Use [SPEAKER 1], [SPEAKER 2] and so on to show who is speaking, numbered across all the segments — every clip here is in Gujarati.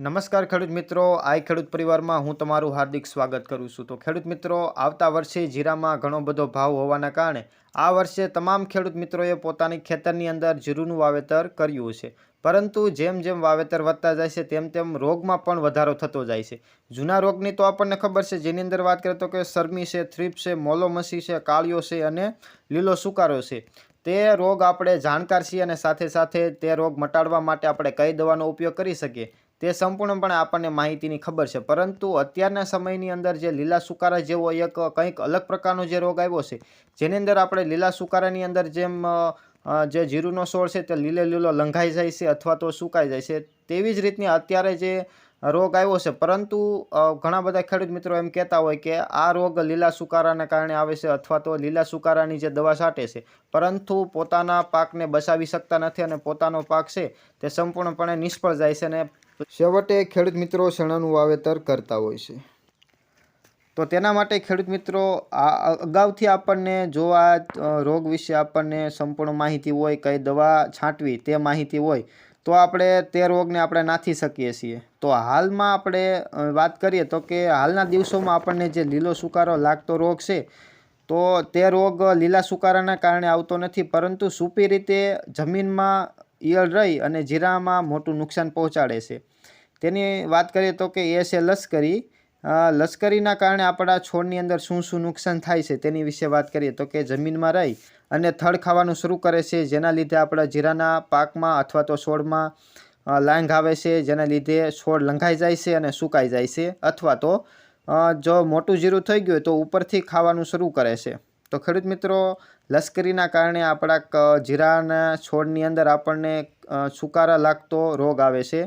[SPEAKER 1] નમસ્કાર ખેડૂત મિત્રો, આઈ ખેડૂત પરિવારમાં હું તમારું હાર્દિક સ્વાગત કરું છું। તો ખેડૂત મિત્રો, આવતા વર્ષે જીરામાં ઘણો બધો ભાવ હોવાના કારણે આ વર્ષે તમામ ખેડૂત મિત્રોએ પોતાની ખેતરની અંદર જીરુંનું વાવેતર કર્યું છે, પરંતુ જેમ જેમ વાવેતર વધતા જાય છે તેમ તેમ રોગમાં પણ વધારો થતો જાય છે। જૂના રોગની તો આપણને ખબર છે, જેની અંદર વાત કરીએ તો કે શરમી છે, થ્રીપ્સ છે, મોલોમસી છે, કાળિયો છે અને લીલો સુકારો છે। તે રોગ આપણે જાણકાર છીએ અને સાથે સાથે તે રોગ મટાડવા માટે આપણે કઈ દવાનો ઉપયોગ કરી શકીએ તે સંપૂર્ણપણે આપણને માહિતીની ખબર છે, પરંતુ અત્યારના સમયની અંદર જે લીલા સુકારા જેવો એક કંઈક અલગ પ્રકારનો જે રોગ આવ્યો છે, જેની અંદર આપણે લીલા સુકારાની અંદર જેમ જે જીરુંનો છોડ છે તે લીલે લીલો લંઘાઈ જાય છે અથવા તો સુકાઈ જાય છે, તેવી જ રીતની અત્યારે જે રોગ આવ્યો છે। પરંતુ ઘણા બધા ખેડૂત મિત્રો એમ કહેતા હોય કે આ રોગ લીલા સુકારાના કારણે આવે છે અથવા તો લીલા સુકારાની જે દવા છાંટે છે, પરંતુ પોતાના પાકને બચાવી શકતા નથી અને પોતાનો પાક છે તે સંપૂર્ણપણે નિષ્ફળ જાય છે અને છેવટે ખેડૂત મિત્રો ચણાનું વાવેતર કરતા હોય છે। તો તેના માટે ખેડૂત મિત્રો અગાઉથી આપણને જો આ રોગ વિશે આપણને સંપૂર્ણ માહિતી હોય, કઈ દવા છાંટવી તે માહિતી હોય તો આપણે તે રોગને આપણે નાથી શકીએ છીએ। તો હાલમાં આપણે વાત કરીએ તો કે હાલના દિવસોમાં આપણને જે લીલો સુકારો લાગતો રોગ છે, તો તે રોગ લીલા સુકારાના કારણે આવતો નથી, પરંતુ સુપી રીતે જમીનમાં ઈયળ રહી અને જીરામાં મોટું નુકસાન પહોંચાડે છે। તેની વાત કરીએ તો કે એ છે લશ્કરી। લશ્કરીના કારણે આપણા છોડની અંદર શું શું નુકસાન થાય છે તેની વિશે વાત કરીએ તો કે જમીનમાં રહી અને થડ ખાવાનું શરૂ કરે છે, જેના લીધે આપણા જીરાના પાકમાં અથવા તો છોડમાં લાંઘ આવે છે, જેના લીધે છોડ લંઘાઈ જાય છે અને સુકાઈ જાય છે, અથવા તો જો મોટું જીરું થઈ ગયું તો ઉપરથી ખાવાનું શરૂ કરે છે। તો ખેડૂત મિત્રો, લશ્કરીના કારણે આપણા જીરાના છોડની અંદર આપણને સુકારા લાગતો રોગ આવે છે।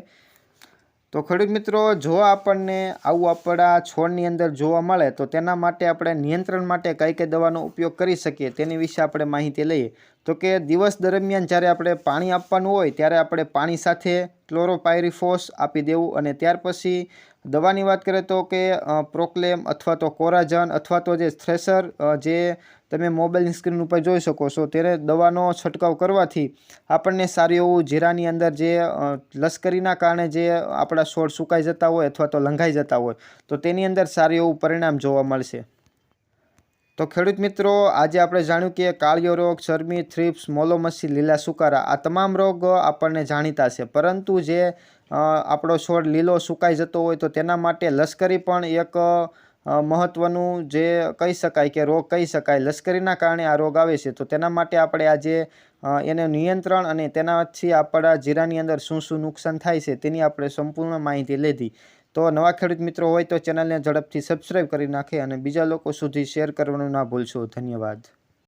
[SPEAKER 1] તો ખેડૂત મિત્રો, જો આપણને આવું આપણા છોડની અંદર જોવા મળે તો તેના માટે આપણે નિયંત્રણ માટે કઈ કઈ દવાનો ઉપયોગ કરી શકીએ તેની વિશે આપણે માહિતી લઈએ। તો કે દિવસ દરમિયાન જ્યારે આપણે પાણી આપવાનું હોય ત્યારે આપણે પાણી સાથે ક્લોરોપાયરીફોસ આપી દેવું, અને ત્યાર પછી દવાની વાત કરીએ તો કે પ્રોક્લેમ અથવા તો કોરાજન અથવા તો જે થ્રેશર જે તમે મોબાઈલની સ્ક્રીન ઉપર જોઈ શકો છો, તેને દવાનો છંટકાવ કરવાથી આપણને સારું એવું જીરાની અંદર જે લશ્કરીના કારણે જે આપણા છોડ સુકાઈ જતા હોય અથવા તો લંઘાઈ જતા હોય તો તેની અંદર સારું એવું પરિણામ જોવા મળશે। તો ખેડૂત મિત્રો, આજે આપણે જાણ્યું કે કાળિયો રોગ, શરમી, થ્રીપ્સ, મોલોમસી, લીલા સુકારા આ તમામ રોગ આપણને જાણીતા છે, પરંતુ જે આપણો છોડ લીલો સુકાઈ જતો હોય તો તેના માટે લશ્કરી પણ એક મહત્વનું જે કહી શકાય કે રોગ કહી શકાય, લશ્કરીના કારણે આ રોગ આવે છે। તો તેના માટે આપણે આજે એને નિયંત્રણ અને તેનાથી આપણા જીરાની અંદર શું શું નુકસાન થાય છે તેની આપણે સંપૂર્ણ માહિતી લીધી। તો નવા ખેડૂત મિત્રો હોય તો ચેનલને ઝડપથી સબસ્ક્રાઈબ કરી નાખે અને બીજા લોકો સુધી શેર કરવાનું ના ભૂલશો। ધન્યવાદ।